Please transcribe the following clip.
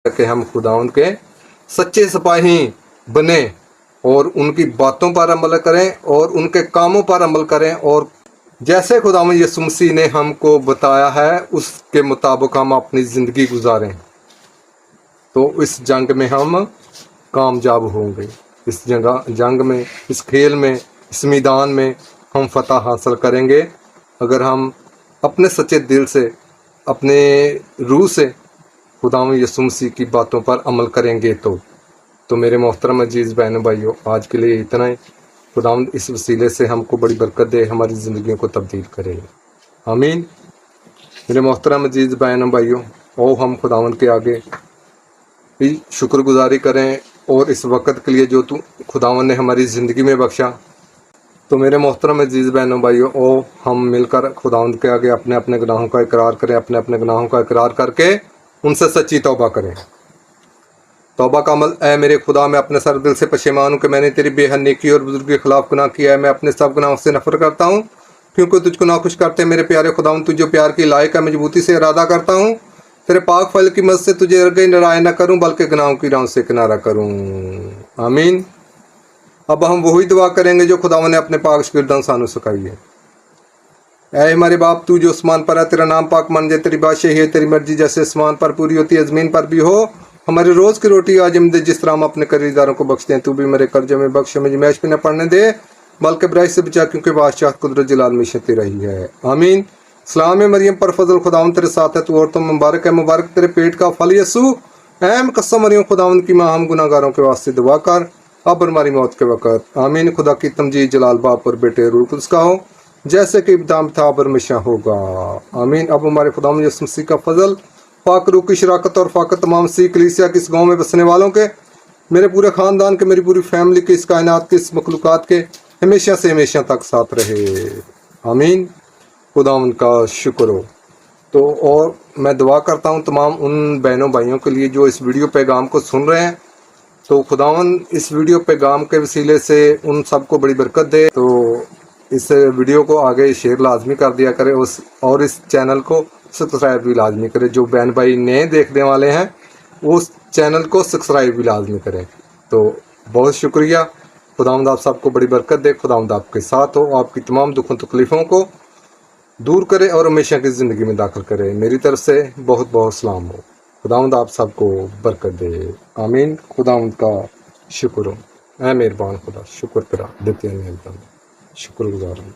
कि हम खुदावंद के सच्चे सिपाही बने और उनकी बातों पर अमल करें और उनके कामों पर अमल करें, और जैसे खुदावंद यीशु मसीह ने हमको बताया है उसके मुताबिक हम अपनी ज़िंदगी गुजारें, तो इस जंग में हम कामयाब होंगे। इस जंग में, इस खेल में, इस मैदान में हम फतह हासिल करेंगे अगर हम अपने सच्चे दिल से, अपने रूह से खुदावंद यीशु मसीह की बातों पर अमल करेंगे। तो मेरे मोहतरम अजीज़ बहनों भाइयों, आज के लिए इतना ही। खुदावंद इस वसीले से हमको बड़ी बरकत दे, हमारी ज़िंदगियों को तब्दील करे, आमीन। मेरे मोहतरम अजीज़ बहनों भाइयों, और हम खुदावंद के आगे भी शुक्रगुजारी करें और इस वक्त के लिए जो खुदावंद ने हमारी ज़िंदगी में बख्शा। तो मेरे मोहतरम अजीज़ बहनों भाइयों, और हम मिलकर खुदावंद के आगे अपने अपने गुनाहों का इकरार करें, अपने अपने गुनाहों का इकरार करके उनसे सच्ची तौबा करें। तौबा का अमल। ऐ मेरे खुदा, मैं अपने सर दिल से पशेमान हूँ कि मैंने तेरी बेहद नेकी और बुजुर्ग के खिलाफ गुनाह किया है। मैं अपने सब गुनाहों से नफरत करता हूँ, क्योंकि तुझको नाखुश करते मेरे प्यारे खुदावंद, तुझे प्यार की लायक है। मजबूती से इरादा करता हूँ तेरे पाक फल की मदद से तुझे अर्गे नाराय न करूँ, बल्कि गुनाहों की राहों से किनारा करूँ, आमीन। अब हम वही दुआ करेंगे जो खुदावंद ने अपने पाक शागिर्दों सानू सिखाई है। ऐ हमारे बाप, तू जो आसमान पर है, तेरा नाम पाक मान जाए, तेरी बादशाही है, तेरी मर्जी जैसे आसमान पर पूरी होती है ज़मीन पर भी हो। हमारी रोज़ की रोटी आज हम दे, जिस तरह हम अपने कर्जदारों को बख्शते हैं, तू भी मेरे कर्जे में बख्श, मुझे मैश भी न पड़ने दे, बल्कि बुराई से बचा, क्योंकि बादशाह कुदरत जलाल हमेशा तेरा ही है, आमीन। सलाम मरियम पर फजल, खुदावंद तेरे साथ है, तू औरतों में मुबारक है, मुबारक तेरे पेट का फल यीशु। ऐ मुकस्सम मरियम, खुदावंद की माँ, हम गुनाहगारों के वास्ते दुआ कर, अब और हमारी मौत के वक़्त, आमीन। खुदा की तमजीद जलाल बाप और बेटे रूह कुद्स का हो, जैसे कि इब्तिदा था अब हमेशा होगा, आमीन। अब हमारे खुदावंद यीशु मसीह का फजल, पाक रूह की शराकत और फाकत तमाम मसीह कलीसिया के इस गाँव में बसने वालों के, मेरे पूरे ख़ानदान के, मेरी पूरी फैमिली के, इस कायनात के, इस मखलूक़ात के हमेशा से हमेशा तक साथ रहे, आमीन। खुदावंद का शुक्र हो। तो और मैं दुआ करता हूँ तमाम उन बहनों भाइयों के लिए जो इस वीडियो पैगाम को सुन रहे हैं, तो खुदावंद इस वीडियो पैगाम के वसीले से उन सबको बड़ी बरकत दे। तो इस वीडियो को आगे शेयर लाजमी कर दिया करें, और इस चैनल को सब्सक्राइब भी लाजमी करें। जो बहन भाई नए देखने वाले हैं उस चैनल को सब्सक्राइब भी लाजमी करें। तो बहुत शुक्रिया। खुदावंद आप सबको बड़ी बरकत दे, खुदावंद आपके साथ हो, आपकी तमाम दुखों तकलीफ़ों को दूर करे और हमेशा की ज़िंदगी में दाखिल करे। मेरी तरफ से बहुत बहुत सलाम हो। खुदावंद आप सबको बरकत दे, आमीन। खुदावंद का शुक्र हो। ऐ मेहरबान खुदा, शुक्र तेरा, देते हैं मेहरबान, शुक्रगुजार हूँ।